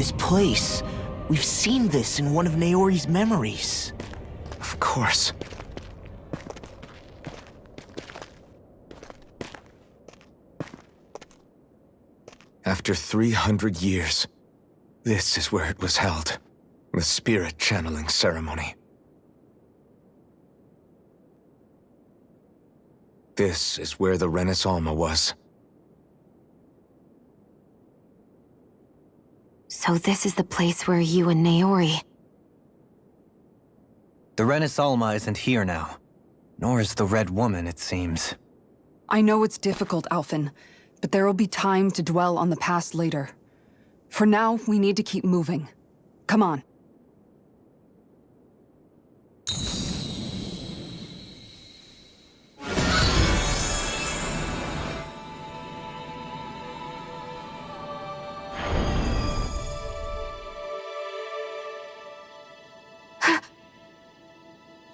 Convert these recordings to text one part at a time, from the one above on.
this place. We've seen this in one of Naori's memories. Of course. After 300 years, this is where it was held. The spirit channeling ceremony. This is where the Renis Alma was. So this is the place where you and Naori... The Renis Alma isn't here now. Nor is the Red Woman, it seems. I know it's difficult, Alphen, but there will be time to dwell on the past later. For now, we need to keep moving. Come on.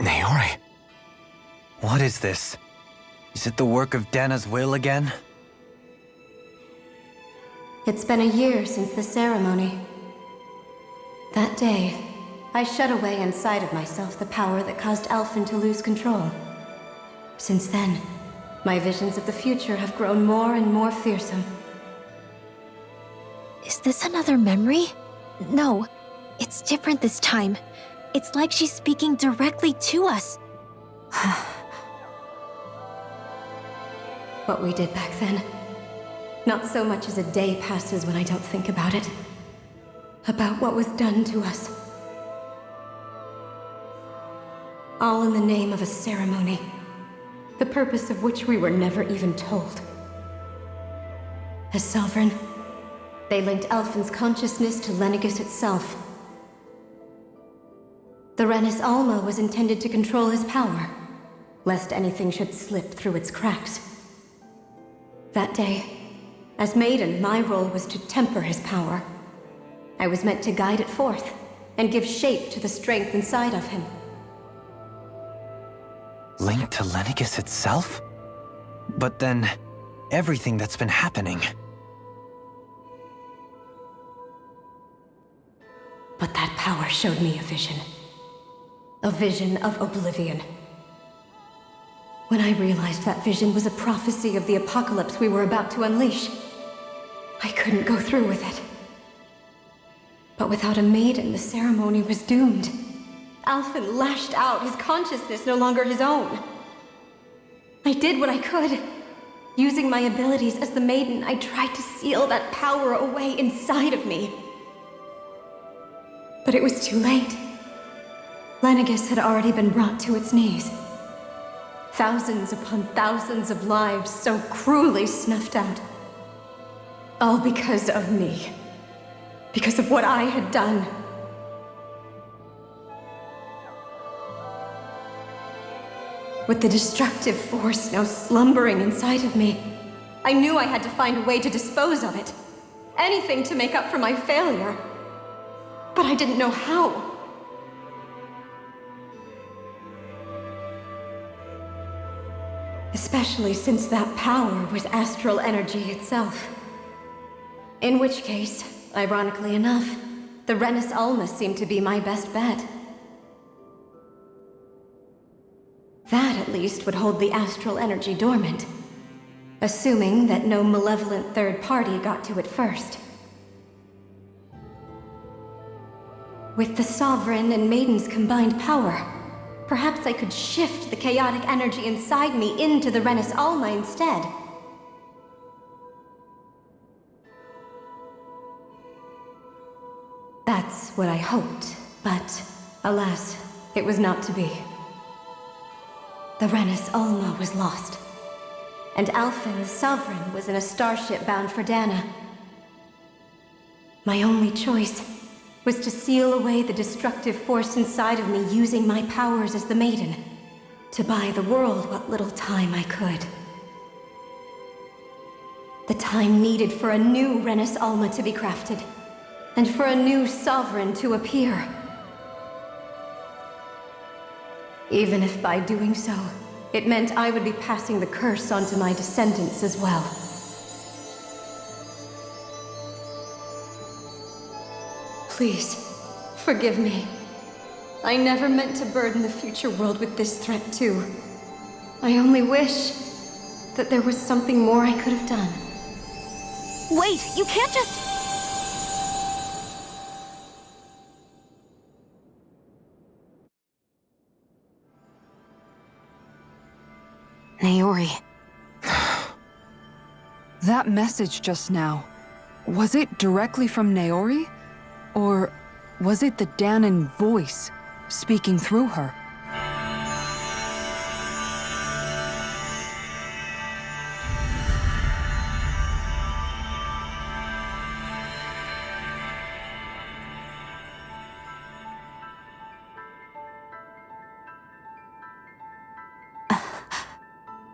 Naori? What is this? Is it the work of Dana's will again? It's been a year since the ceremony. That day, I shut away inside of myself the power that caused Alphen to lose control. Since then, my visions of the future have grown more and more fearsome. Is this another memory? No, it's different this time. It's like she's speaking directly to us. What we did back then. Not so much as a day passes when I don't think about it. About what was done to us. All in the name of a ceremony. The purpose of which we were never even told. As Sovereign, they linked Alphen's consciousness to Lenegis itself. The Renis Alma was intended to control his power, lest anything should slip through its cracks. That day, as Maiden, my role was to temper his power. I was meant to guide it forth, and give shape to the strength inside of him. Linked to Lenegis itself? But then, everything that's been happening... But that power showed me a vision. A vision of oblivion. When I realized that vision was a prophecy of the apocalypse we were about to unleash, I couldn't go through with it. But without a maiden, the ceremony was doomed. Alphen lashed out, his consciousness no longer his own. I did what I could. Using my abilities as the maiden, I tried to seal that power away inside of me. But it was too late. Lenegis had already been brought to its knees. Thousands upon thousands of lives so cruelly snuffed out. All because of me. Because of what I had done. With the destructive force now slumbering inside of me, I knew I had to find a way to dispose of it. Anything to make up for my failure. But I didn't know how. Especially since that power was astral energy itself. In which case, ironically enough, the Renis Alma seemed to be my best bet. That, at least, would hold the astral energy dormant. Assuming that no malevolent third party got to it first. With the Sovereign and Maiden's combined power, perhaps I could shift the chaotic energy inside me into the Renis Alma instead. That's what I hoped, but alas, it was not to be. The Renis Alma was lost, and Alphen, the Sovereign, was in a starship bound for Dana. My only choice was to seal away the destructive force inside of me using my powers as the Maiden, to buy the world what little time I could. The time needed for a new Renis Alma to be crafted, and for a new Sovereign to appear. Even if by doing so, it meant I would be passing the curse onto my descendants as well. Please, forgive me. I never meant to burden the future world with this threat, too. I only wish that there was something more I could have done. Wait, you can't just... Naori. That message just now, was it directly from Naori? Or was it the Danon voice speaking through her?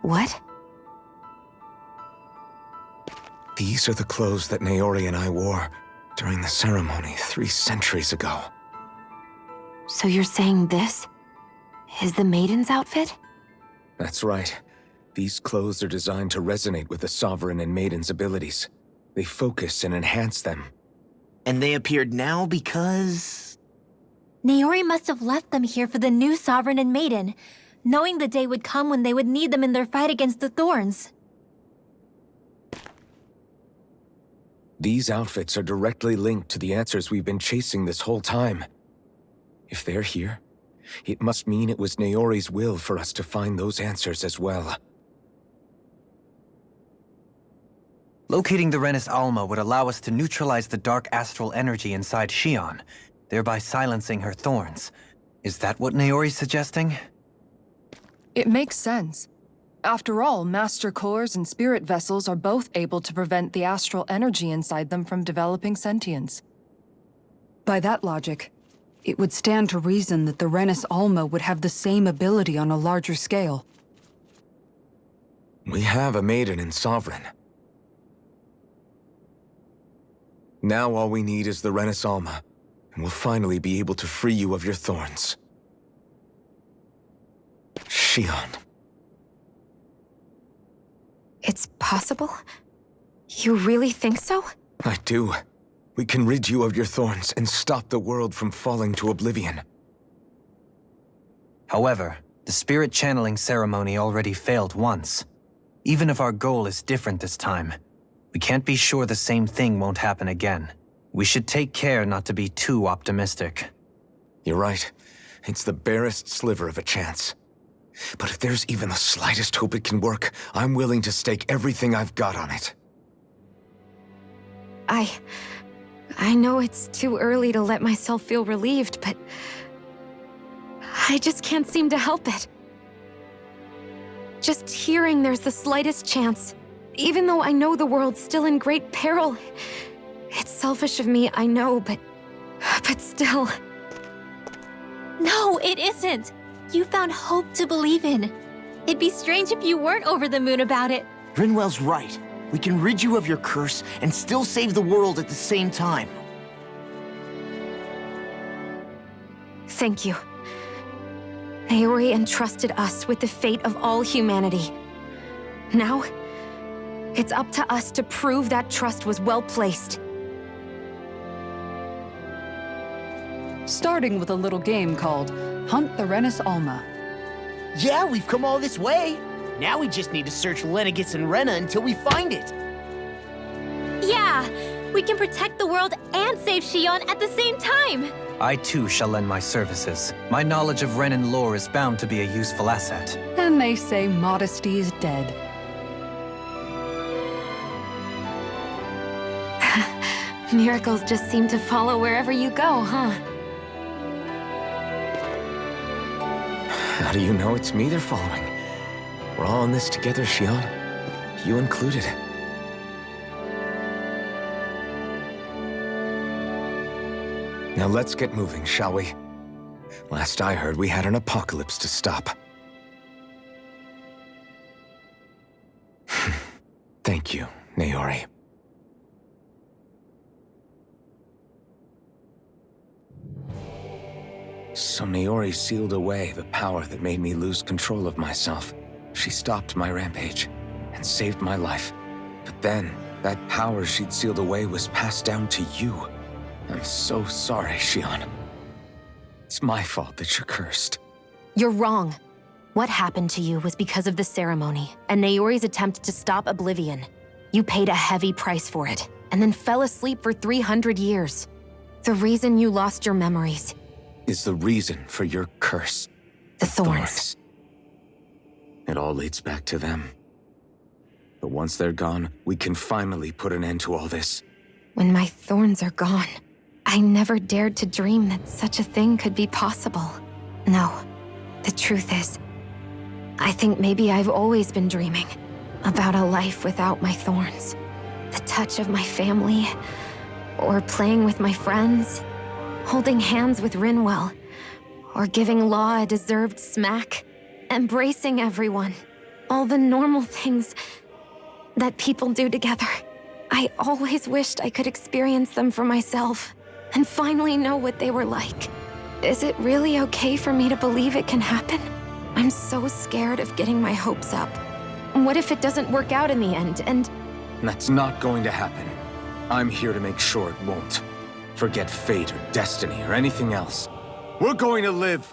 What? These are the clothes that Naori and I wore during the ceremony 3 centuries ago. So you're saying this is the maiden's outfit? That's right. These clothes are designed to resonate with the Sovereign and Maiden's abilities. They focus and enhance them. And they appeared now because... Naori must have left them here for the new Sovereign and Maiden, knowing the day would come when they would need them in their fight against the Thorns. These outfits are directly linked to the answers we've been chasing this whole time. If they're here, it must mean it was Naori's will for us to find those answers as well. Locating the Renis Alma would allow us to neutralize the dark astral energy inside Shion, thereby silencing her thorns. Is that what Naori's suggesting? It makes sense. After all, Master Cores and Spirit Vessels are both able to prevent the astral energy inside them from developing sentience. By that logic, it would stand to reason that the Renis Alma would have the same ability on a larger scale. We have a Maiden and Sovereign. Now all we need is the Renis Alma, and we'll finally be able to free you of your thorns. Shion. It's possible? You really think so? I do. We can rid you of your thorns and stop the world from falling to oblivion. However, the spirit channeling ceremony already failed once. Even if our goal is different this time, we can't be sure the same thing won't happen again. We should take care not to be too optimistic. You're right. It's the barest sliver of a chance. But if there's even the slightest hope it can work, I'm willing to stake everything I've got on it. I know it's too early to let myself feel relieved, but I just can't seem to help it. Just hearing there's the slightest chance, even though I know the world's still in great peril. It's selfish of me, I know, but still. No, it isn't. You found hope to believe in. It'd be strange if you weren't over the moon about it. Rinwell's right. We can rid you of your curse and still save the world at the same time. Thank you. Naori entrusted us with the fate of all humanity. Now, it's up to us to prove that trust was well placed. Starting with a little game called Hunt the Renis Alma. Yeah, we've come all this way. Now we just need to search Lenegis and Rena until we find it. Yeah, we can protect the world and save Shion at the same time. I too shall lend my services. My knowledge of Renin lore is bound to be a useful asset. And they say modesty is dead. Miracles just seem to follow wherever you go, huh? How do you know it's me they're following? We're all in this together, Shion. You included. Now let's get moving, shall we? Last I heard, we had an apocalypse to stop. Thank you, Naori. So Naori sealed away the power that made me lose control of myself. She stopped my rampage and saved my life. But then, that power she'd sealed away was passed down to you. I'm so sorry, Shion. It's my fault that you're cursed. You're wrong. What happened to you was because of the ceremony and Naori's attempt to stop Oblivion. You paid a heavy price for it, and then fell asleep for 300 years. The reason you lost your memories Is the reason for your curse. the thorns. It all leads back to them. But once they're gone, we can finally put an end to all this. When my thorns are gone, I never dared to dream that such a thing could be possible. No, the truth is, I think maybe I've always been dreaming about a life without my thorns. The touch of my family, or playing with my friends, holding hands with Rinwell, or giving Law a deserved smack, embracing everyone. All the normal things that people do together. I always wished I could experience them for myself, and finally know what they were like. Is it really okay for me to believe it can happen? I'm so scared of getting my hopes up. What if it doesn't work out in the end, and... That's not going to happen. I'm here to make sure it won't. Forget fate or destiny or anything else. We're going to live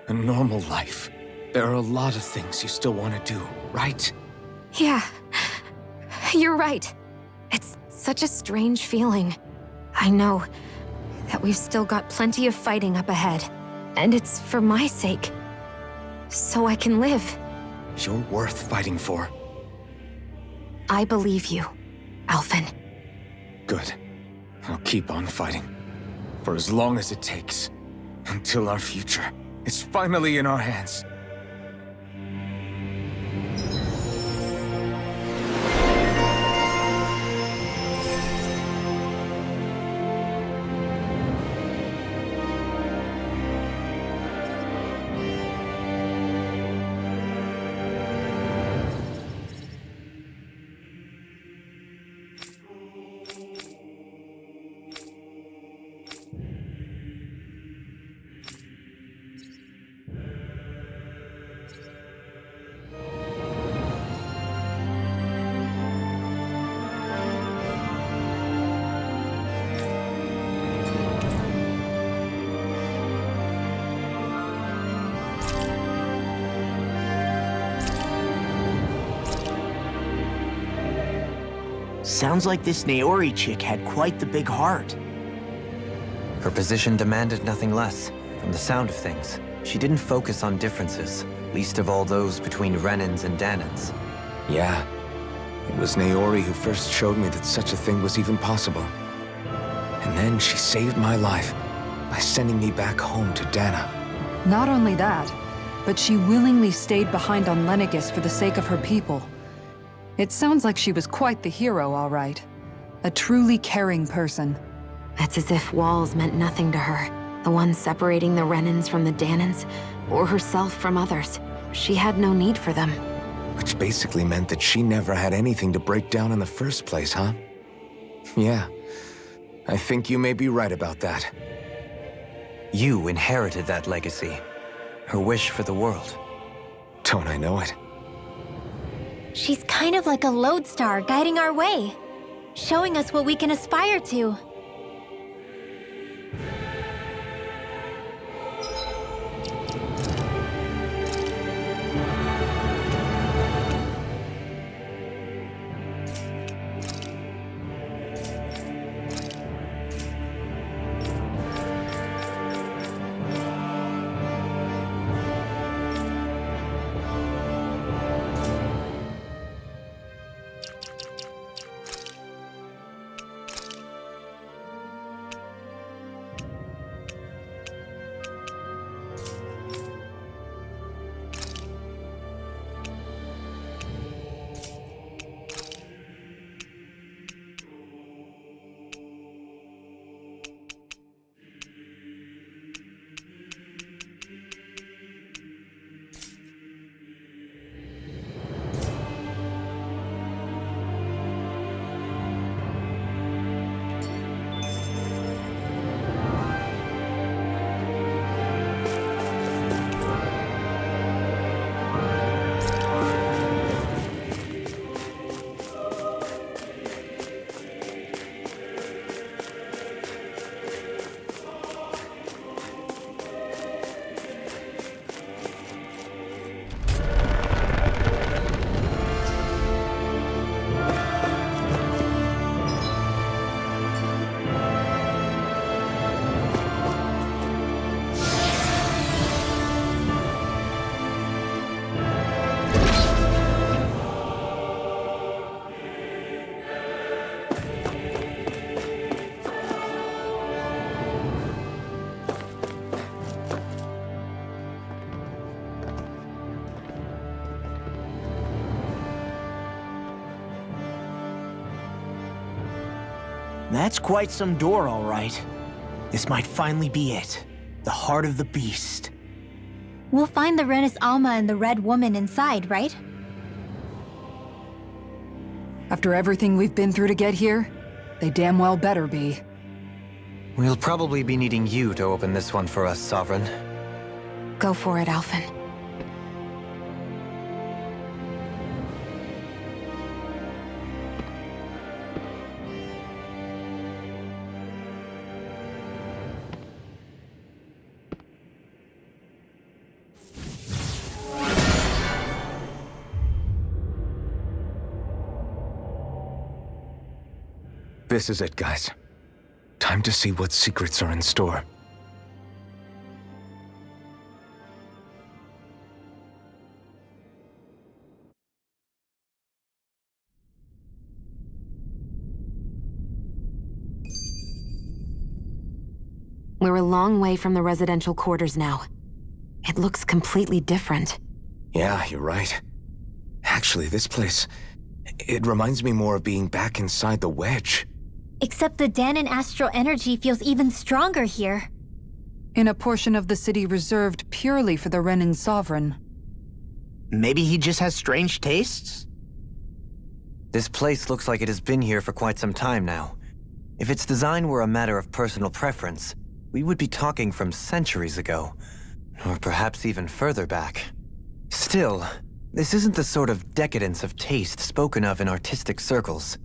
a normal life. There are a lot of things you still want to do, right? Yeah, you're right. It's such a strange feeling. I know that we've still got plenty of fighting up ahead, and it's for my sake, so I can live. You're worth fighting for. I believe you, Alphen. Good. I'll keep on fighting. For as long as it takes. Until our future is finally in our hands. Sounds like this Naori chick had quite the big heart. Her position demanded nothing less. From the sound of things, she didn't focus on differences, least of all those between Renans and Danans. Yeah. It was Naori who first showed me that such a thing was even possible. And then she saved my life by sending me back home to Dana. Not only that, but she willingly stayed behind on Lenegis for the sake of her people. It sounds like she was quite the hero, all right. A truly caring person. It's as if walls meant nothing to her. The ones separating the Renans from the Danans, or herself from others. She had no need for them. Which basically meant that she never had anything to break down in the first place, huh? Yeah. I think you may be right about that. You inherited that legacy. Her wish for the world. Don't I know it? She's kind of like a lodestar guiding our way, showing us what we can aspire to. That's quite some door, all right. This might finally be it. The heart of the beast. We'll find the Renis Alma and the Red Woman inside, right? After everything we've been through to get here, they damn well better be. We'll probably be needing you to open this one for us, Sovereign. Go for it, Alphen. This is it, guys. Time to see what secrets are in store. We're a long way from the residential quarters now. It looks completely different. Yeah, you're right. Actually, this place... it reminds me more of being back inside the Wedge. Except the Danon astral energy feels even stronger here. In a portion of the city reserved purely for the Renin Sovereign. Maybe he just has strange tastes? This place looks like it has been here for quite some time now. If its design were a matter of personal preference, we would be talking from centuries ago. Or perhaps even further back. Still, this isn't the sort of decadence of taste spoken of in artistic circles.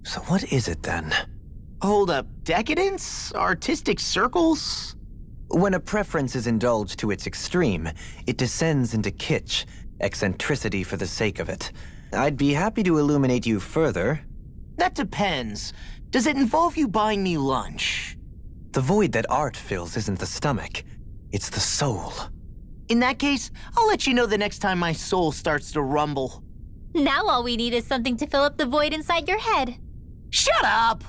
So what is it then? Hold up, decadence? Artistic circles? When a preference is indulged to its extreme, it descends into kitsch, eccentricity for the sake of it. I'd be happy to illuminate you further. That depends. Does it involve you buying me lunch? The void that art fills isn't the stomach, it's the soul. In that case, I'll let you know the next time my soul starts to rumble. Now all we need is something to fill up the void inside your head. Shut up!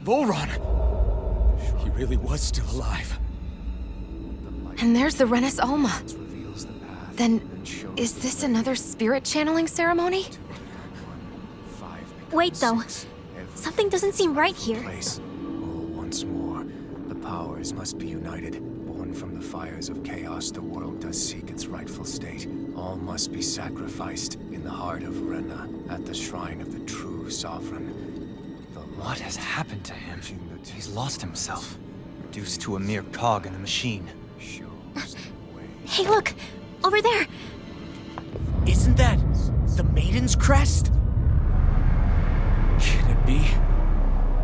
Volron! He really was still alive. And there's the Renus Alma. Then, is this another spirit channeling ceremony? Wait, though. Something doesn't seem right here. Once more, the powers must be united. Born from the fires of chaos, the world does seek its rightful state. All must be sacrificed in the heart of Rena, at the shrine of the true sovereign. What has happened to him? He's lost himself, reduced to a mere cog in the machine. Hey, look! Over there! Isn't that the Maiden's crest? Can it be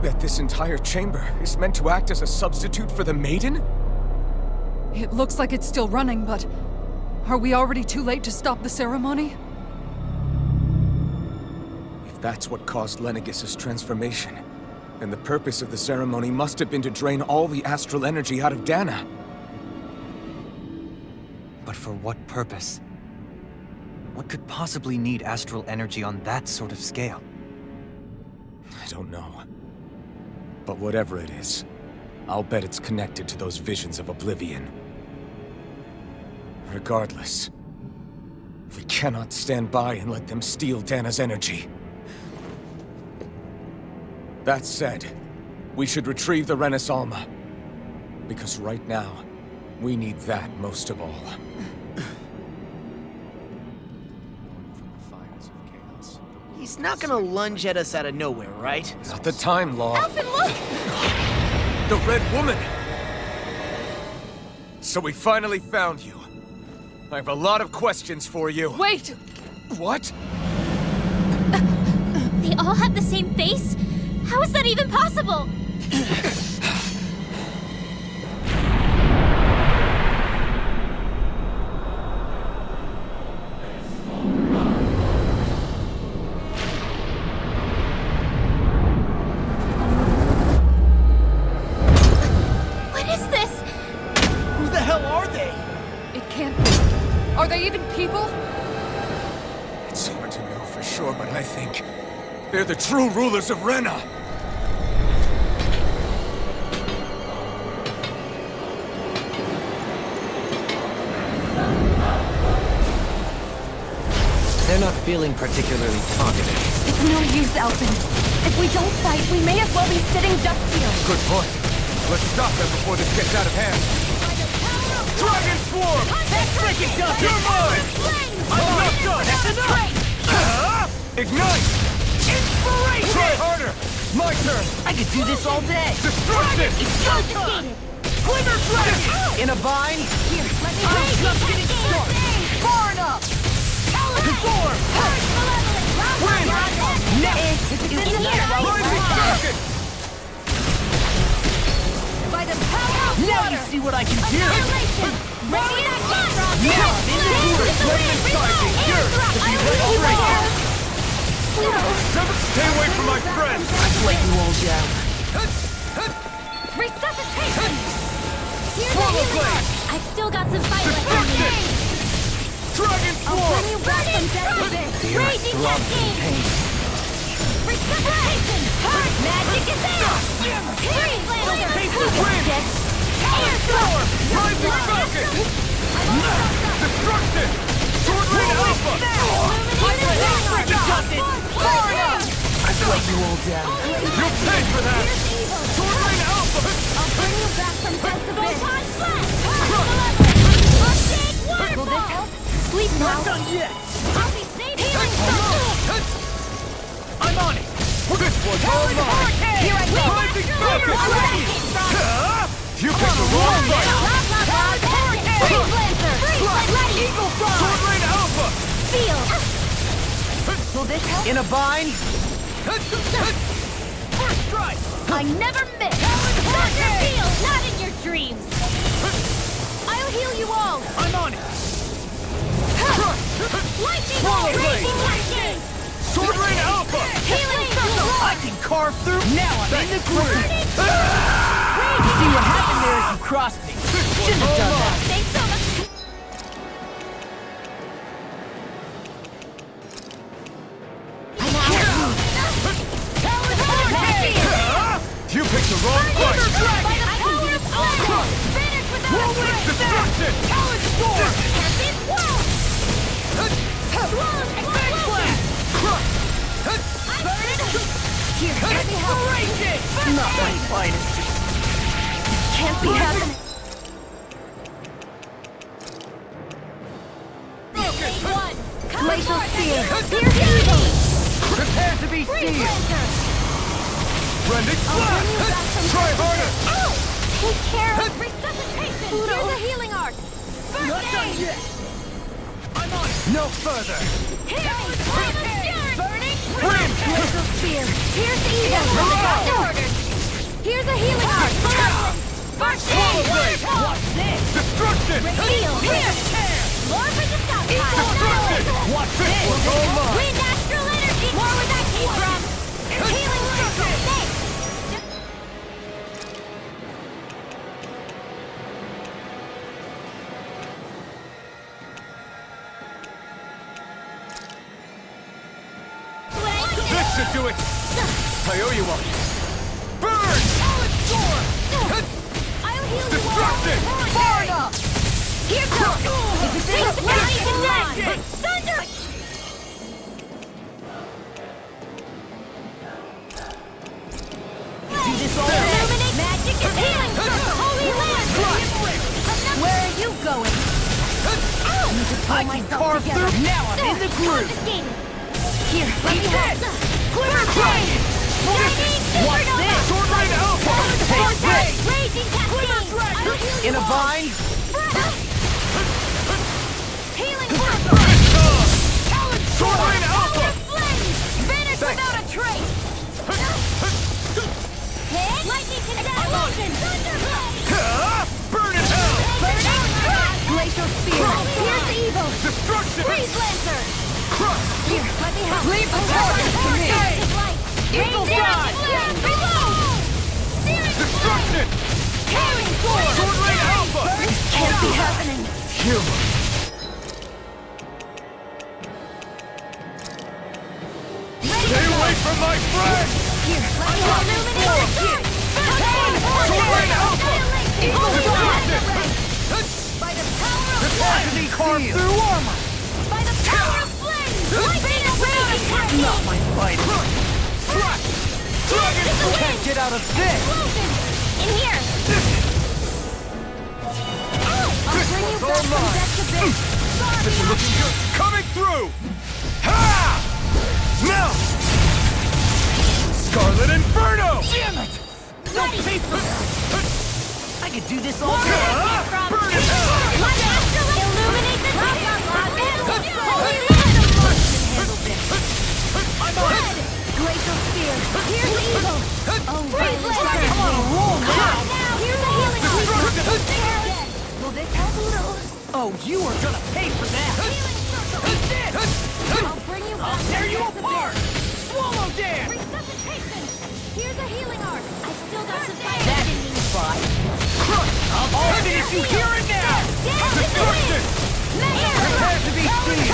that this entire chamber is meant to act as a substitute for the Maiden? It looks like it's still running, but are we already too late to stop the ceremony? If that's what caused Lenegis' transformation, then the purpose of the ceremony must have been to drain all the astral energy out of Dana. But for what purpose? What could possibly need astral energy on that sort of scale? I don't know. But whatever it is, I'll bet it's connected to those visions of oblivion. Regardless, we cannot stand by and let them steal Dana's energy. That said, we should retrieve the Renus Alma. Because right now, we need that most of all. He's not gonna lunge at us out of nowhere, right? Not the time, Law. Alphen, look! The Red Woman! So we finally found you. I have a lot of questions for you. Wait! What? They all have the same face? How is that even possible? What is this? Who the hell are they? It can't be. Are they even people? It's hard to know for sure, but I think they're the true rulers of Rena. They're not feeling particularly talkative. It's no use, Alphen. If we don't fight, we may as well be sitting ducks here. Good point. Let's stop them before this gets out of hand. Dragon Swarm! That freaking does You're mine! I'm not done! That's enough! Ignite! Inspiration! Try harder! My turn! I could do this all day! Destruction! Glimmer Dragon! In a bind? Here, let me I'm just getting started! Far enough! Absorb! Win! Next! in here. Rising Dragon! By the power of Now water. you see what I can do! Annihilation. Radiant attack. Now I'm in the forest! Let me inside me! Here! If you let me break out! Stay away from my friend! I'd let you all down! Resuscitation. Here's Swallow the healing blade. arc. I've still got some fight left in me. Dragon I'll Swarm! bring you back from death to this. The earth Raging throbs in cascade. pain. Resuscitation. Magic is there. Freeze laser. Wind! Air storm. Rising Falcon! Destruction! Sword Rain Alpha! Far enough! I'd let you all down! You'll pay for that! Sword Rain Alpha! I'll bring you back from death to this. Will this help? Sleep now. Not done yet! I'll be safe healing circle. I'm on it! This one's all mine! Here I go. Rising Falcon! You picked the wrong fight! Freeze laser. Ready. Eagle Fly! Sword Rain Alpha! Feel. Will this help? In a bind? First strike! I never miss. Dr. Feel. Not in your dreams. I'll heal you all. I'm on it! Lightning Swallow bolt. blade. Raging cascade. Sword Rain Alpha! Healing circle. I can carve through! Now I'm in the groove! Raging See what happened there as you crossed me? Shouldn't have done that! Thanks so much. You picked the wrong fight! By the power of flame! Finish without a trace! Destruction! Talent storm! Champion swirl! Swirl! Big blast! Here, let me help. Inspiration! Not my finest. Can't be happening. Glacial Spear! Pierce evil! Prepare to be Freeze sealed! Lancer! Rending slash! Try harder! Oh! Take care of resuscitation! Here's a healing arc! Not First done aid! yet! I'm on it! No further! Healing! Burning! Brim! Glacial Spear! Pierce evil! Doctor orders! Here's a healing arc! First aid! What's this? Destruction! Heal! Pierce! More for the stockpile! Destruction! Watch this! What's all mine? Wind astral energy! More where that came from! Healing circle! Thanks! This should do it! I owe you one! Burn! Solid storm! I'll heal you all! Destruction! Far enough! Here goes! If it's in the now you can run! Thunder! Do this all day. Illuminate magic and healing circle! Holy land! Where are you going? I can carve through. Now I'm in the groove. Confiscated! Here, Let me help! Glimmer Dragon! Shining What's supernova! this? Sword Rain Alpha! Take this! Raging cascade! I'll heal you In a all! bind? Healing circle! Talon Sword Rain Alpha! Power of flame! Vanish without a trace! Hit! Lightning condensation! Thunderblade! Burn in hell! Glacial Spear! Pierce evil! Destruction! Freeze Lancer! Crush! Here, let me help! Leave the target to me! Eagle Fly! Reload! Searing Destruction! Carrying sword! Sword Rain Alpha! Can't be happening! Human! Stay away from my friend! Here, let me help! Illuminate! Sword Rain Alpha! Destruction! By the power of Prepare to be carved through armor. By the power of flame! Lightning and raging cascade! Not my fight. Dragon Can't get out of this. Explosion! In here! I'll bring you back from death to base! This is looking good! Coming through! Ha! Now! Scarlet Inferno! Damn it! Don't pay for that. I could do this all More day. where that came from! Burn in hell! Let astral illuminate the holy land! I'm on it! Glacial Spear! Here's evil! Oh, freeze Lancer! Come on, roll now. Here's a healing circle! Will this help a little? Oh, you are gonna pay for that. Healing circle! I'll bring you back I'll tear you from death to apart. base. Swallow dance. Resuscitation! Here's a healing arc! I still got some That's fine. I'll finish you here and now. Destruction! Prepare to be seen.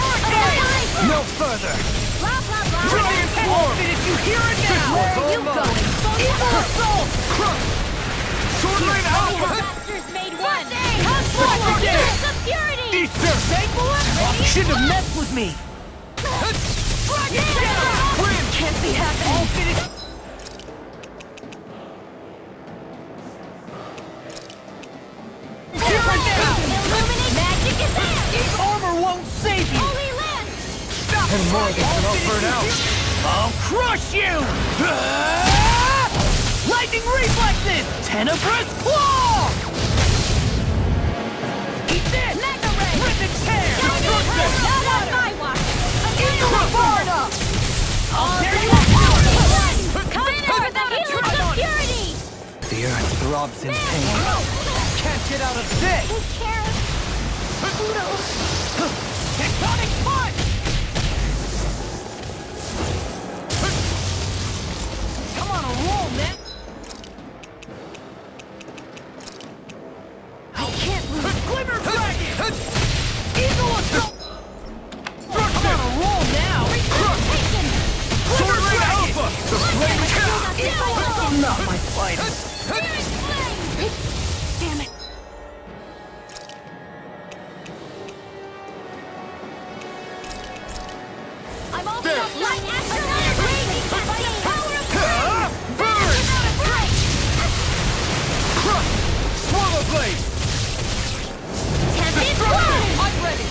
No further. Blah, blah, blah. Giant I'll Swarm! finish you here and now. Where Where are are you you going? Evil assault. Sword Rain Alpha! Masters made one! Destruction! Of purity! Easter! Shouldn't have messed with me. Win! Can't be happening. I'll finish. Here and now! Illuminate magic is there! Armor won't save you. Holy land! And more of this and I'll burn out! I'll crush you. Lightning reflexes. Tenebrous claw. Eat this. Mega ray! Rip and tear. Not on my watch! Eagle Barda. I'll tear you apart. Come in for the healers of purity! The earth throbs in pain. Can't get out of this. Take care of Pluto. Tectonic punch. Come on, a roll, man. I can't lose. Glimmer Dragon. Eagle assault. Come on, a roll now. Resuscitation! Sword Rain Alpha! The flame Not Not my fight. Damn it. I'm all There. light astral energy by the power of Burn! Swallow blade! Tempest Blood! I'm ready.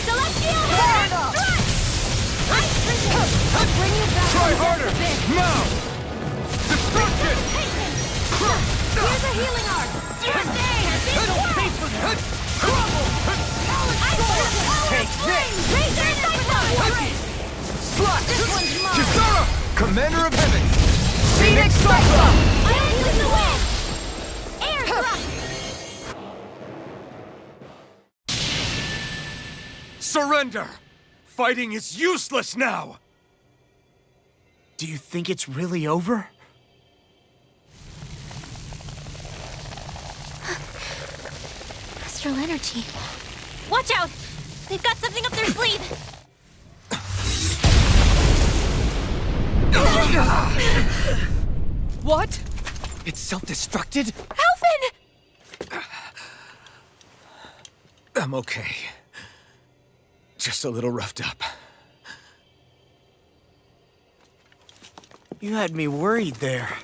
Celestial Thrust! Ice Vision! I'll bring you back. Try from harder! the abyss. Now! Destruction! Here's a healing arc. Don't pay for that! Trouble! Take this! Razor Cyclone! Slot! This one's mine. Kisara! Commander of Heaven! Phoenix Cyclone! I'll use the wind! Air Thrust! Surrender! Fighting is useless now! Do you think it's really over? Astral energy. Watch out! They've got something up their sleeve! What? It's self-destructed? Alphen! I'm okay. Just a little roughed up. You had me worried there.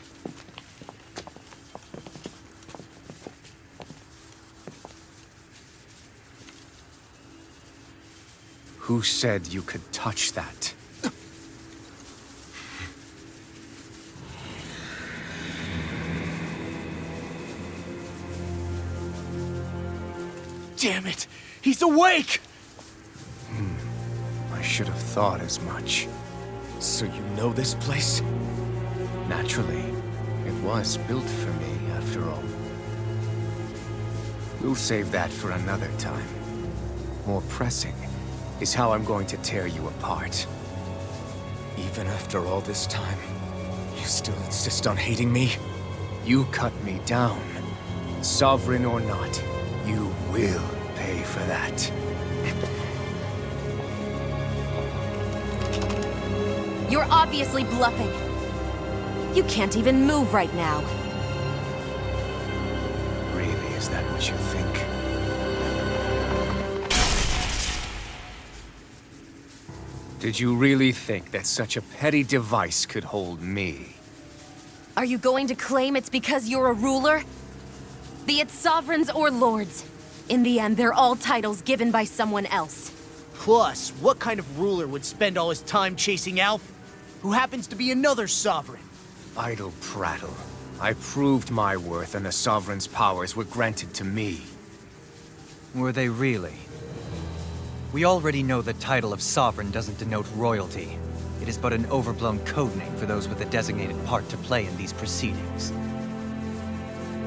Who said you could touch that? Damn it! He's awake! I should have thought as much. So you know this place? Naturally. It was built for me, after all. We'll save that for another time. More pressing is how I'm going to tear you apart. Even after all this time, you still insist on hating me? You cut me down. Sovereign or not, you will pay for that. You're obviously bluffing. You can't even move right now. Really, is that what you think? Did you really think that such a petty device could hold me? Are you going to claim it's because you're a ruler? Be it sovereigns or lords. In the end, they're all titles given by someone else. Plus, what kind of ruler would spend all his time chasing Alf, who happens to be another sovereign? Idle prattle. I proved my worth and the Sovereign's powers were granted to me. Were they really? We already know the title of Sovereign doesn't denote royalty. It is but an overblown codename for those with a designated part to play in these proceedings.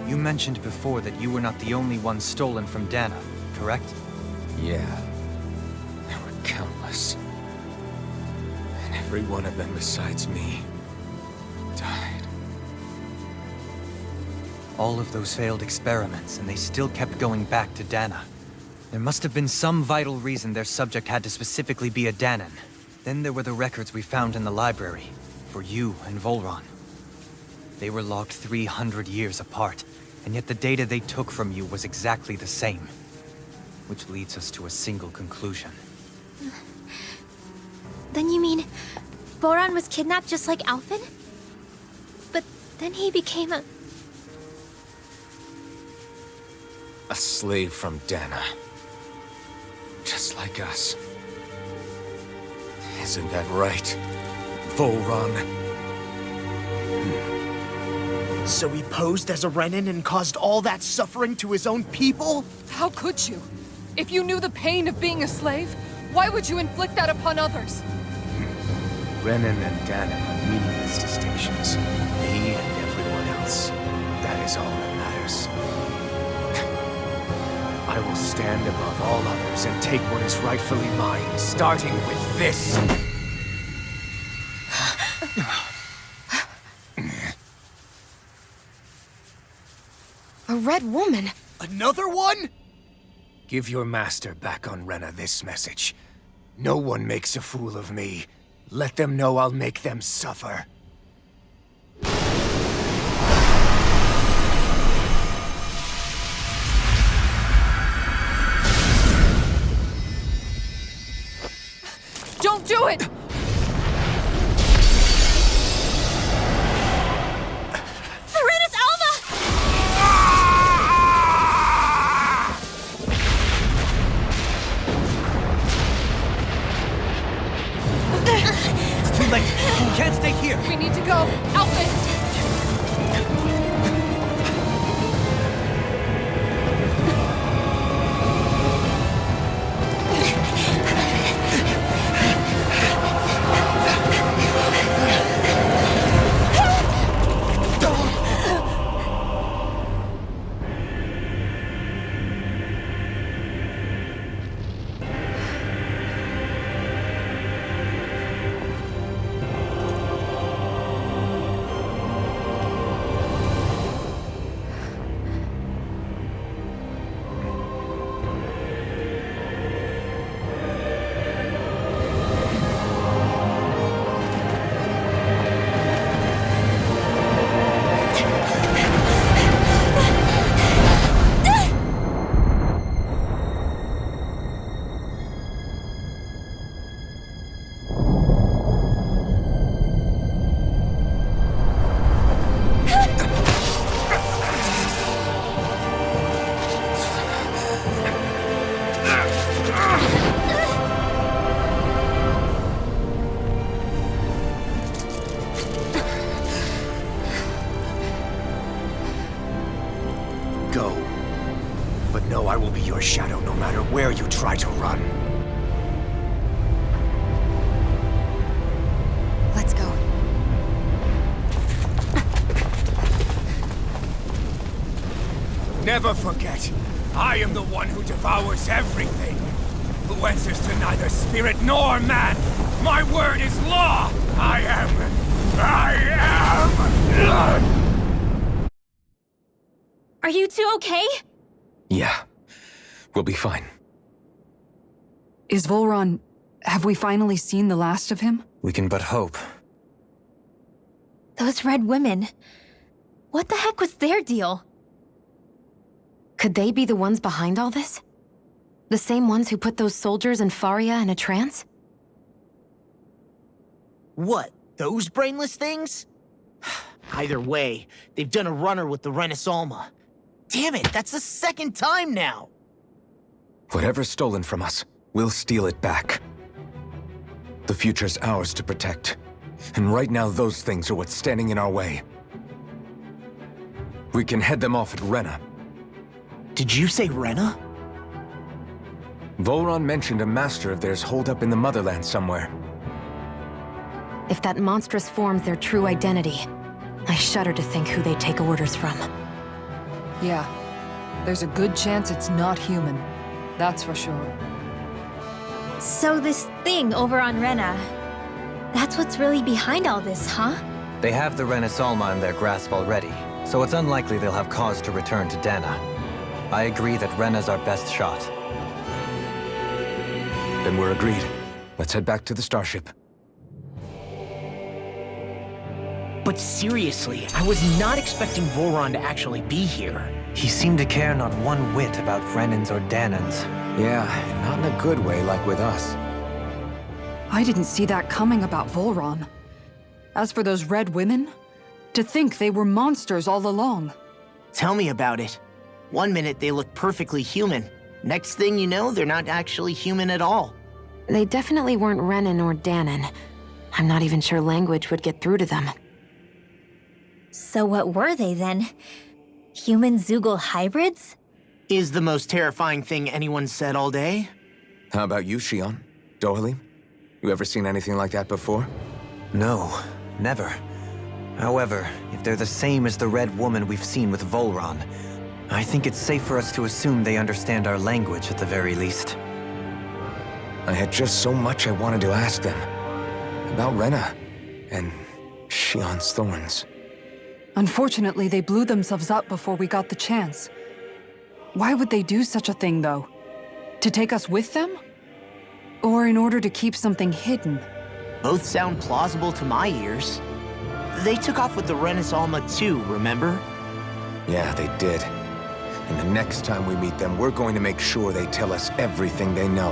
You mentioned before that you were not the only one stolen from Dana, correct? Yeah. There were countless. And every one of them besides me died. All of those failed experiments, and they still kept going back to Dana. There must have been some vital reason their subject had to specifically be a Danan. Then there were the records we found in the library, for you and Volron. They were logged 300 years apart, and yet the data they took from you was exactly the same. Which leads us to a single conclusion. Then you mean Voron was kidnapped just like Alphen? But then he became a... A slave from Dana. Just like us. Isn't that right, Volron? So he posed as a Renin and caused all that suffering to his own people? How could you? If you knew the pain of being a slave, why would you inflict that upon others? Renin and Dana are meaningless distinctions. Me and everyone else. That is all that matters. I will stand above all others and take what is rightfully mine, starting with this. A red woman? Another one? Give your master back on Rena this message. No one makes a fool of me. Let them know I'll make them suffer. Don't do it! Serenus Alma! It's too late. You can't stay here. We need to go. Outfit! Go. But know I will be your shadow no matter where you try to run. Let's go. Never forget, I am the one who devours everything. Who answers to neither spirit nor man. My word is law. I am. Are you two okay? Yeah. We'll be fine. Is Volron... Have we finally seen the last of him? We can but hope. Those red women. What the heck was their deal? Could they be the ones behind all this? The same ones who put those soldiers and Faria in a trance? What? Those brainless things? Either way, they've done a runner with the Renus Alma. Damn it, that's the second time now! Whatever's stolen from us, we'll steal it back. The future's ours to protect. And right now, those things are what's standing in our way. We can head them off at Rena. Did you say Rena? Volron mentioned a master of theirs holed up in the motherland somewhere. If that monstrous form's their true identity, I shudder to think who they take orders from. Yeah. There's a good chance it's not human. That's for sure. So this thing over on Rena, that's what's really behind all this, huh? They have the Renus Alma in their grasp already, so it's unlikely they'll have cause to return to Dana. I agree that Rena's our best shot. Then we're agreed. Let's head back to the starship. But seriously, I was not expecting Volron to actually be here. He seemed to care not one whit about Renans or Danans. Yeah, not in a good way like with us. I didn't see that coming about Volron. As for those red women, to think they were monsters all along. Tell me about it. One minute they look perfectly human. Next thing you know, they're not actually human at all. They definitely weren't Renan or Danan. I'm not even sure language would get through to them. So what were they then? Human Zoogle hybrids? Is the most terrifying thing anyone said all day. How about you, Shion? Dohalim? You ever seen anything like that before? No, never. However, if they're the same as the red woman we've seen with Volron, I think it's safe for us to assume they understand our language at the very least. I had just so much I wanted to ask them. About Rena, and Shion's thorns. Unfortunately, they blew themselves up before we got the chance. Why would they do such a thing, though? To take us with them? Or in order to keep something hidden? Both sound plausible to my ears. They took off with the Renus Alma too, remember? Yeah, they did. And the next time we meet them, we're going to make sure they tell us everything they know.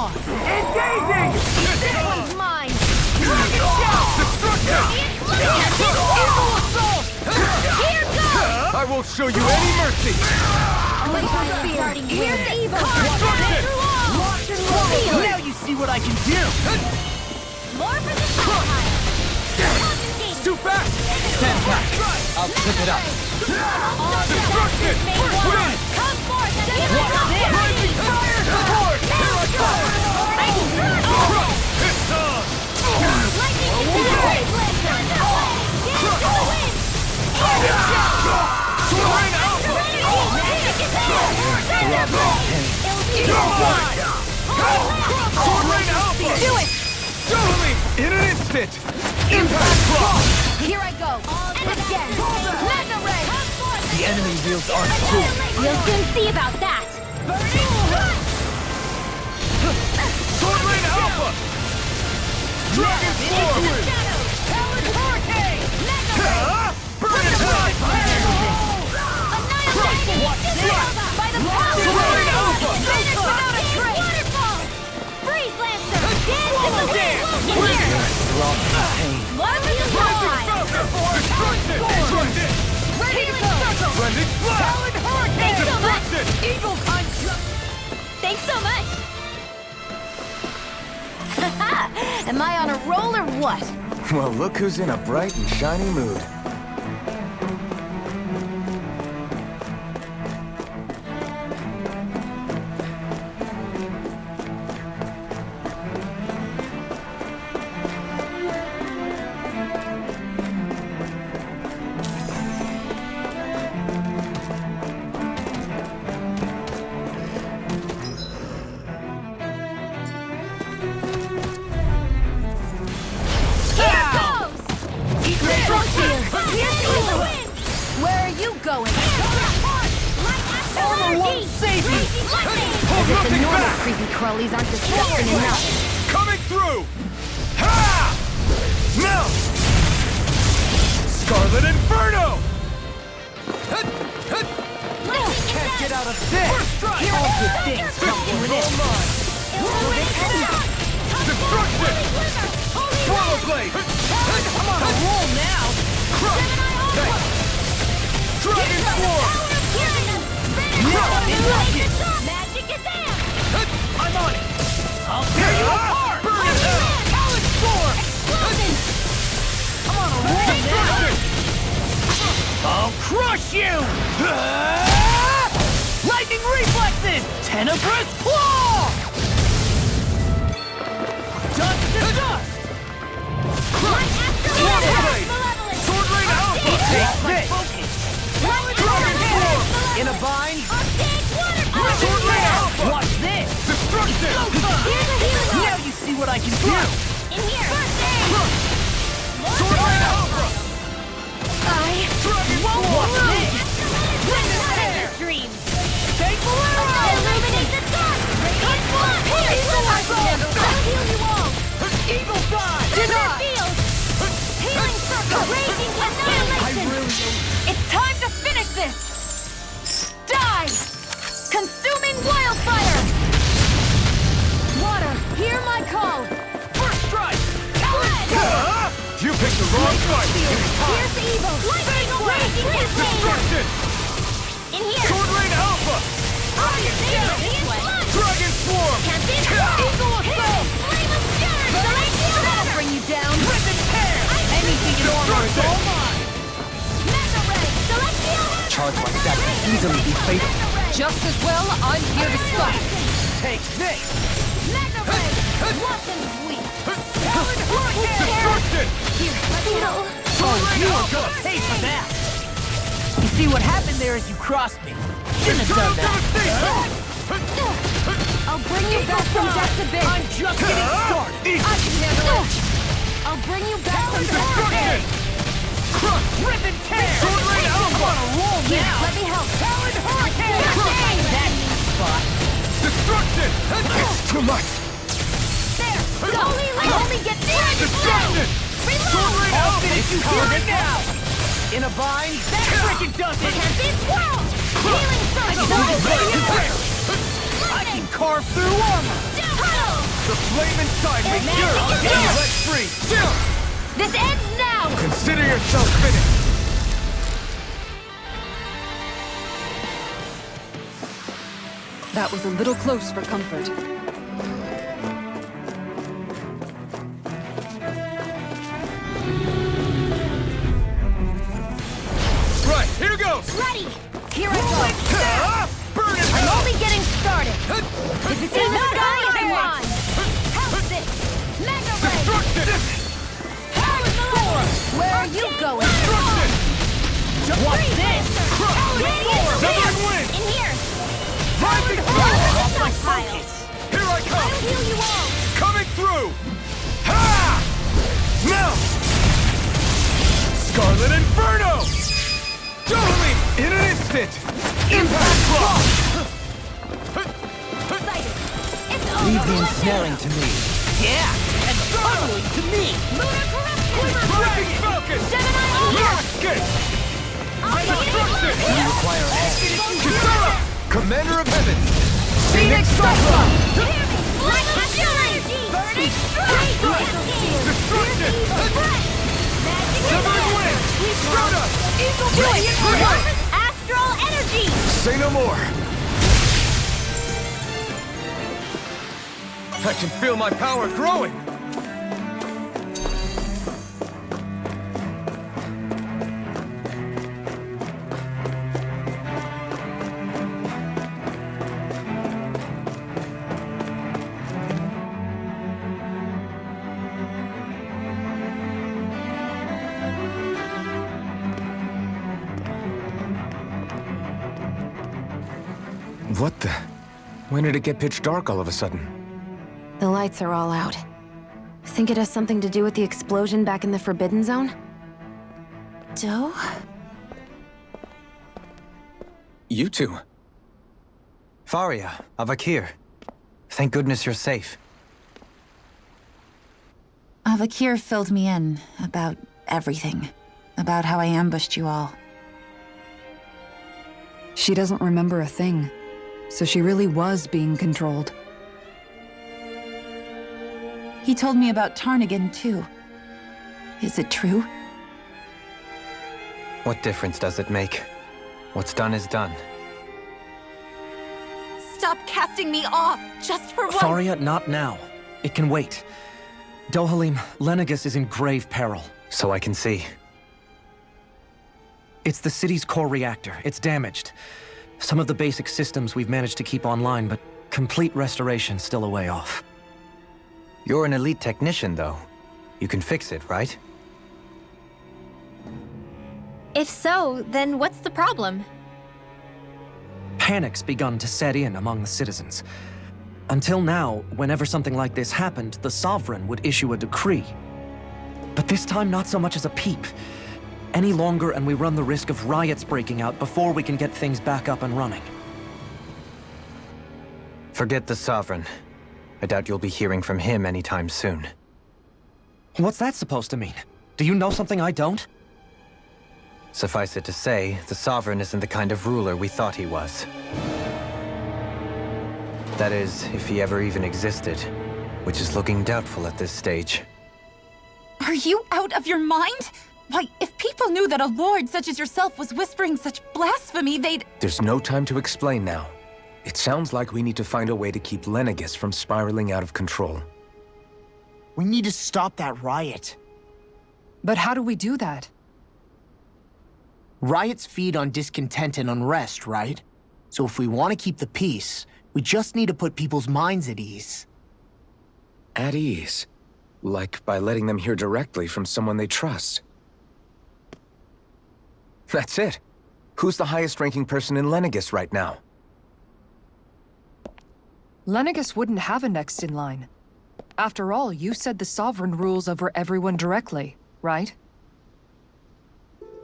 on! Engaging! This one's mine! Destruction! Evil assault! Here goes! I won't show you any mercy! Here's evil! Destruction! Now you see what I can do! More for the time. It's too fast! Stand back. I'll trip it up. Destruction! Win! Come forth and give us a Rising fire! Forward! Here I go! It's on! lightning into the wind. Get into the wind. Soaring Alpha! Soaring Alpha! Do it! Show me! In an instant! Impact Cross! Here I go! And again! Mega Ray! The enemy wields our sword. We'll soon see about that. Soaring Alpha! Dragon Form! Talon Hurricane! Burn it high! Annihilation! By the power of Soaring Alpha! finish without a trace! Waterfall! Freeze Lancer! Dance in the wind! In here! Drop the pain. March in the fly! Destruction! Destruction! Ready to go! Blended Blast! Talon Hurricane! Thanks so much! Evil Thanks so much! Am I on a roll or what? Well, look who's in a bright and shiny mood. Where are you going? Armor won't save you. Hold The nothing normal back! creepy crawlies aren't disgusting enough. Coming through! Ha! Now! Scarlet Inferno! Can't get out of this! First strike! All good things come to an end. Destruction! Swallow Blade! I'm on a roll now. Dragon Swarm! Magic is in! I'm on it! I'll tear you apart! Burn it out! Talon Storm. I'm on a roll now. I'll crush you! Lightning reflexes! Tenebrous claw! Dust to dust! Swallow Blade! Sword Rain Alpha! Take this! Dragon Swarm! In a bind? Sword Rain Alpha! Watch this! Destruction! Now you see what I can do! Sword Rain Alpha! I won't Watch lose. this! Take Eagle Fly. It's time to finish this. Die. Consuming wildfire. Water, hear my call. First strike! You picked the wrong fight! Here's evil! Lightning raging Destruction! Sword Rain Alpha! Dragon Swarm! Eagle Assault. That'll bring you down. Rip and tear. Anything in armor is all mine. Charge like that can easily be fatal. Just as well, I'm here to stop. Take this! Destruction! You are gonna pay for that! You see what happened there is you crossed me. Shouldn't have done that. I'll bring you back from death to bid. I'm just getting started. I can handle it. I'll bring you back from death to bid. Crush! Rip and tear! Sword Rain Alpha! On a roll Here, now! let me help. Talon Hurricane! That's the spot. Destruction! It's too much! There. I only get one. Destruction! Sword Rain I'll Alpha! finish you here and now! In a bind? That frickin' does it! Can't be swirled! Healing circle! I can carve through armor! Tunnel! The flame inside me! Magic is yours! Let free! This ends now! Consider yourself finished! That was a little close for comfort. Right, here goes! Ready! Here I go! Burn it! I'm only getting started! This is not all I want! How's this? Mega Ray! Destruction! Where are you going? Destruction! What's this? Severing wind! In here! Rising That's fire! my pile! Here I come! I'll heal you all! Coming through! Ha! Now! Scarlet Inferno! Totally! In an instant! Impact block! Excited! It's over! Leave the ensnaring to me. Yeah, and totally to me. Lunar corruption! Rising Falcon! Gemini Eagle! Escape! I'll Destruction! take it! Require help. Kisara! Commander of Heaven! Phoenix Cyclone! Flame of fury! Burning strike! Destruction! Magic Severing is wind! Strata! Eagle Voice! Astral energy! Say no more! I can feel my power growing! What the? When did it get pitch dark all of a sudden? The lights are all out. Think it has something to do with the explosion back in the Forbidden Zone? Doe? You two. Faria, Avakir. Thank goodness you're safe. Avakir filled me in about everything. About how I ambushed you all. She doesn't remember a thing, so she really was being controlled. He told me about Tarnigan, too. Is it true? What difference does it make? What's done is done. Stop casting me off, just for once! Faria, not now. It can wait. Dohalim, Lenegus is in grave peril. So I can see. It's the city's core reactor. It's damaged. Some of the basic systems we've managed to keep online, but complete restoration's still a way off. You're an elite technician, though. You can fix it, right? If so, then what's the problem? Panic's begun to set in among the citizens. Until now, whenever something like this happened, the Sovereign would issue a decree. But this time, not so much as a peep. Any longer, and we run the risk of riots breaking out before we can get things back up and running. Forget the Sovereign. I doubt you'll be hearing from him anytime soon. What's that supposed to mean? Do you know something I don't? Suffice it to say, the Sovereign isn't the kind of ruler we thought he was. That is, if he ever even existed, which is looking doubtful at this stage. Are you out of your mind? Why, if people knew that a lord such as yourself was whispering such blasphemy, they'd— There's no time to explain now. It sounds like we need to find a way to keep Lenegus from spiraling out of control. We need to stop that riot. But how do we do that? Riots feed on discontent and unrest, right? So if we want to keep the peace, we just need to put people's minds at ease. At ease? Like by letting them hear directly from someone they trust. That's it. Who's the highest-ranking person in Lenegus right now? Lenegus wouldn't have a next in line. After all, you said the Sovereign rules over everyone directly, right?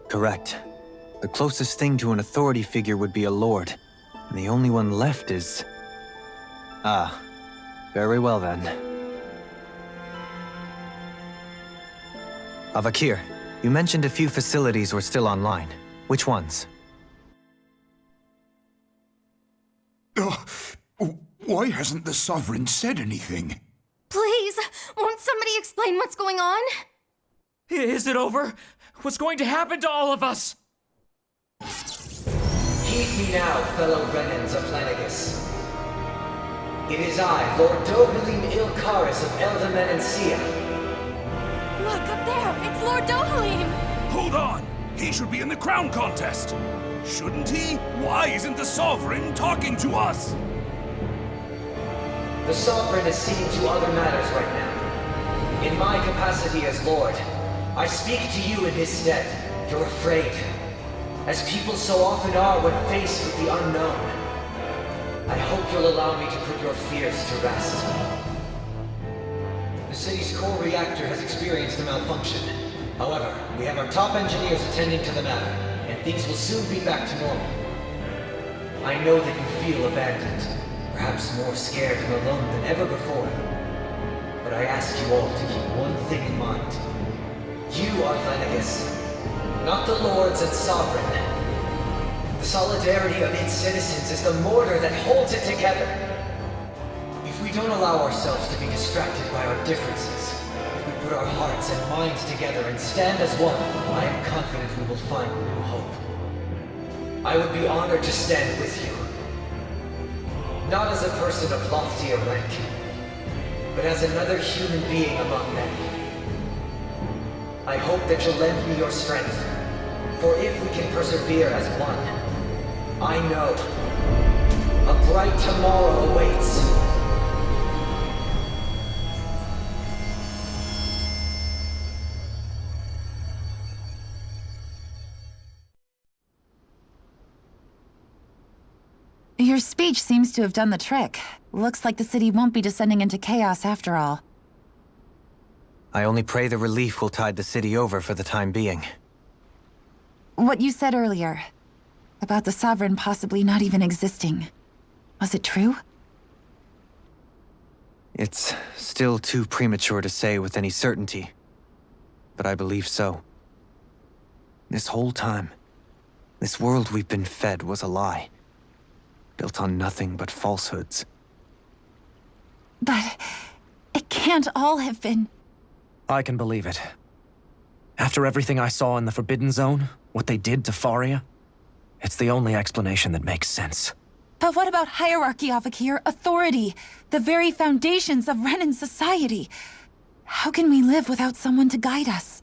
Correct. The closest thing to an authority figure would be a lord. And the only one left is... Ah. Very well then. Avakir, you mentioned a few facilities were still online. Which ones? Why hasn't the Sovereign said anything? Please, won't somebody explain what's going on? Is it over? What's going to happen to all of us? Heed me now, fellow Renans of Lenegus. It is I, Lord Dohalim Ilkaris of Elda Menancia. Look, up there! It's Lord Dohalim! Hold on! He should be in the crown contest! Shouldn't he? Why isn't the Sovereign talking to us? The Sovereign is seeing to other matters right now. In my capacity as Lord, I speak to you in his stead. You're afraid, as people so often are when faced with the unknown. I hope you'll allow me to put your fears to rest. The city's core reactor has experienced a malfunction. However, we have our top engineers attending to the matter, and things will soon be back to normal. I know that you feel abandoned, perhaps more scared and alone than ever before. But I ask you all to keep one thing in mind. You are Lenegus, not the Lords and Sovereign. The solidarity of its citizens is the mortar that holds it together. If we don't allow ourselves to be distracted by our differences, if we put our hearts and minds together and stand as one, I am confident we will find new hope. I would be honored to stand with you. Not as a person of loftier rank, but as another human being among many. I hope that you'll lend me your strength, for if we can persevere as one, I know a bright tomorrow awaits. Your speech seems to have done the trick. Looks like the city won't be descending into chaos after all. I only pray the relief will tide the city over for the time being. What you said earlier, about the Sovereign possibly not even existing, was it true? It's still too premature to say with any certainty, but I believe so. This whole time, this world we've been fed was a lie, built on nothing but falsehoods. But it can't all have been... I can believe it. After everything I saw in the Forbidden Zone, what they did to Faria, it's the only explanation that makes sense. But what about hierarchy, Avakir? Authority? The very foundations of Renan society? How can we live without someone to guide us?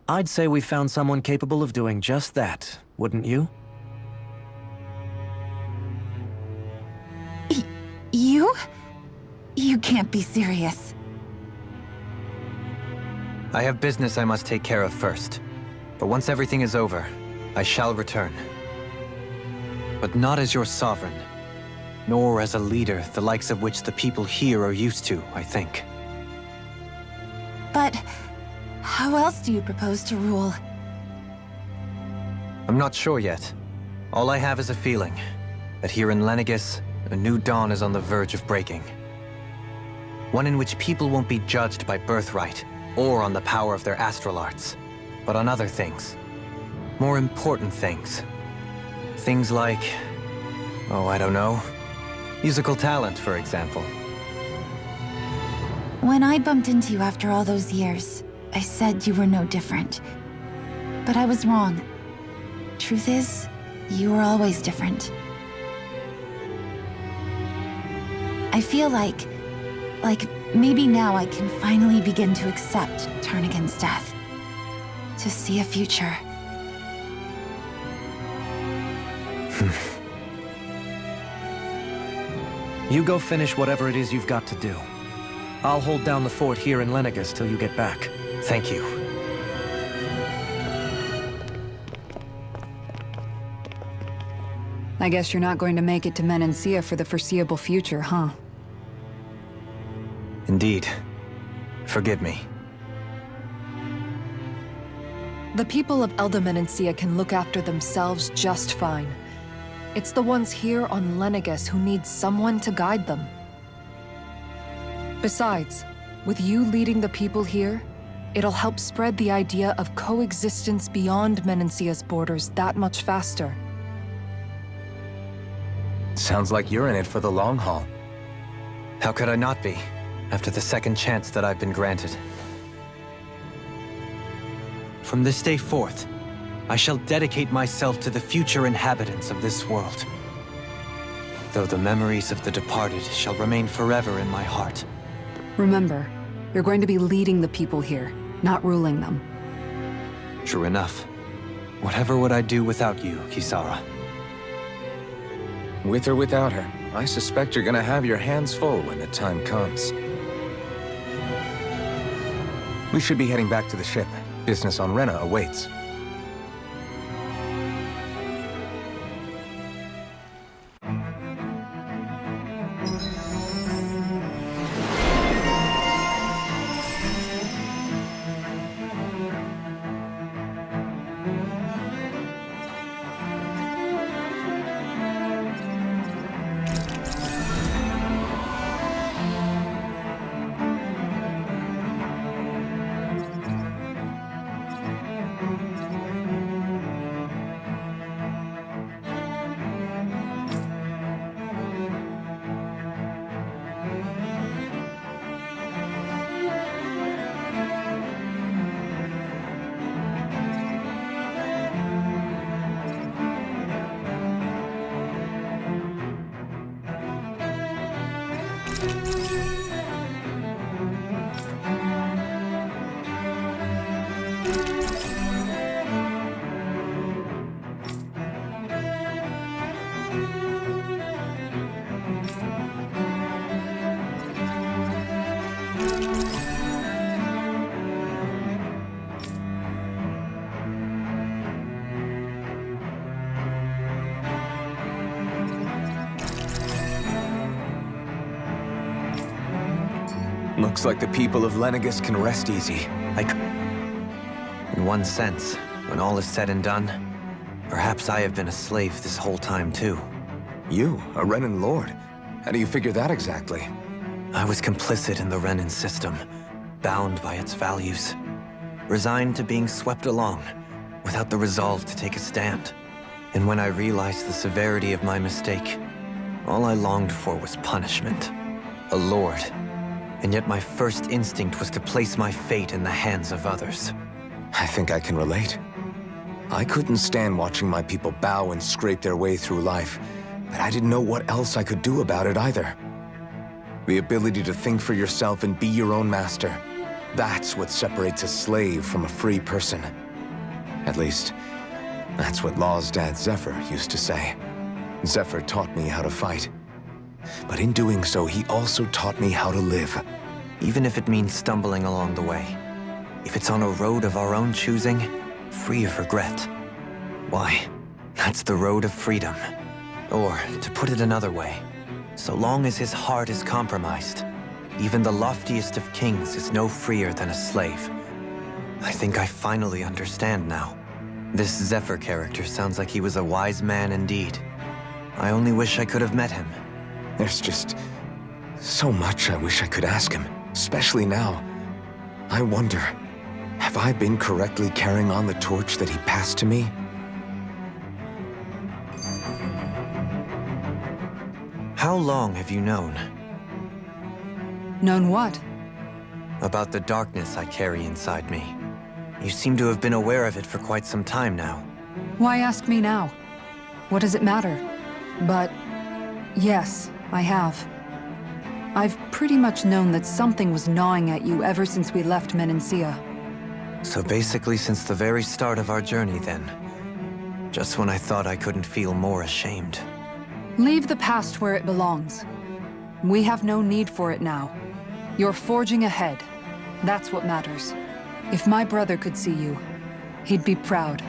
I'd say we found someone capable of doing just that, wouldn't you? You? You can't be serious. I have business I must take care of first. But once everything is over, I shall return. But not as your sovereign, nor as a leader the likes of which the people here are used to, I think. But how else do you propose to rule? I'm not sure yet. All I have is a feeling that here in Lenegus, a new dawn is on the verge of breaking. One in which people won't be judged by birthright or on the power of their astral arts, but on other things. More important things. Things like, oh, I don't know, musical talent, for example. When I bumped into you after all those years, I said you were no different. But I was wrong. Truth is, you were always different. I feel like maybe now I can finally begin to accept Turnigan's death. To see a future. You go finish whatever it is you've got to do. I'll hold down the fort here in Lenegus till you get back. Thank you. I guess you're not going to make it to Menancia for the foreseeable future, huh? Indeed. Forgive me. The people of Elda Menancia can look after themselves just fine. It's the ones here on Lenegus who need someone to guide them. Besides, with you leading the people here, it'll help spread the idea of coexistence beyond Menancia's borders that much faster. Sounds like you're in it for the long haul. How could I not be? after the second chance that I've been granted. From this day forth, I shall dedicate myself to the future inhabitants of this world. Though the memories of the departed shall remain forever in my heart. Remember, you're going to be leading the people here, not ruling them. True enough. Whatever would I do without you, Kisara? With or without her, I suspect you're gonna have your hands full when the time comes. We should be heading back to the ship. Business on Rena awaits. Looks like the people of Lenegus can rest easy. In one sense, when all is said and done, perhaps I have been a slave this whole time too. You, a Renan lord? How do you figure that exactly? I was complicit in the Renan system, bound by its values, resigned to being swept along, without the resolve to take a stand. And when I realized the severity of my mistake, all I longed for was punishment. A lord. And yet my first instinct was to place my fate in the hands of others. I think I can relate. I couldn't stand watching my people bow and scrape their way through life, but I didn't know what else I could do about it either. The ability to think for yourself and be your own master, that's what separates a slave from a free person. At least, that's what Law's dad Zephyr used to say. Zephyr taught me how to fight. But in doing so, he also taught me how to live. Even if it means stumbling along the way. If it's on a road of our own choosing, free of regret. Why, that's the road of freedom. Or, to put it another way, so long as his heart is compromised, even the loftiest of kings is no freer than a slave. I think I finally understand now. This Zephyr character sounds like he was a wise man indeed. I only wish I could have met him. There's just so much I wish I could ask him, especially now. I wonder, have I been correctly carrying on the torch that he passed to me? How long have you known? Known what? About the darkness I carry inside me. You seem to have been aware of it for quite some time now. Why ask me now? What does it matter? But, yes, I have. I've pretty much known that something was gnawing at you ever since we left Menancia. So basically since the very start of our journey then. Just when I thought I couldn't feel more ashamed. Leave the past where it belongs. We have no need for it now. You're forging ahead. That's what matters. If my brother could see you, he'd be proud.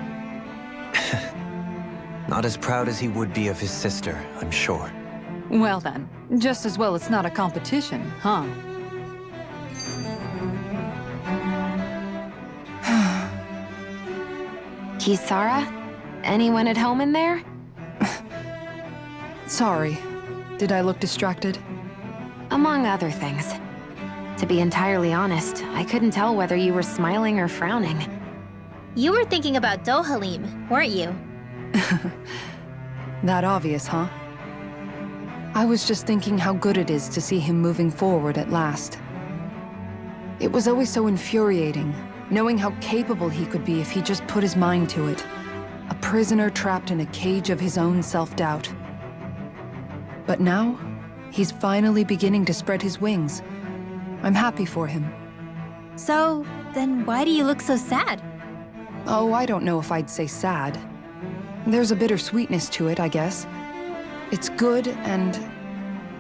Not as proud as he would be of his sister, I'm sure. Well then, just as well it's not a competition, huh? Kisara? Anyone at home in there? Sorry. Did I look distracted? Among other things. To be entirely honest, I couldn't tell whether you were smiling or frowning. You were thinking about Dohalim, weren't you? That obvious, huh? I was just thinking how good it is to see him moving forward at last. It was always so infuriating, knowing how capable he could be if he just put his mind to it. A prisoner trapped in a cage of his own self-doubt. But now, he's finally beginning to spread his wings. I'm happy for him. So, then why do you look so sad? Oh, I don't know if I'd say sad. There's a bittersweetness to it, I guess. It's good and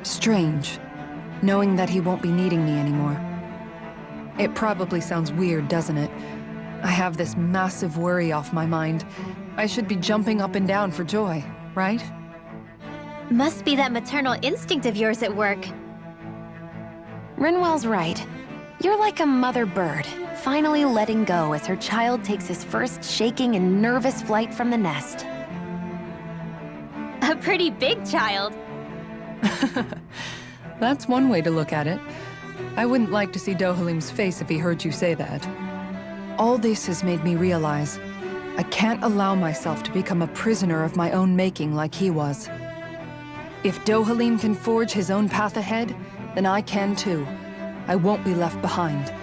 strange, knowing that he won't be needing me anymore. It probably sounds weird, doesn't it? I have this massive worry off my mind. I should be jumping up and down for joy, right? Must be that maternal instinct of yours at work. Rinwell's right. You're like a mother bird, finally letting go as her child takes his first shaking and nervous flight from the nest. A pretty big child. That's one way to look at it. I wouldn't like to see Dohalim's face if he heard you say that. All this has made me realize I can't allow myself to become a prisoner of my own making like he was. If Dohalim can forge his own path ahead, then I can too. I won't be left behind.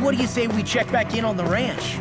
What do you say we check back in on the ranch?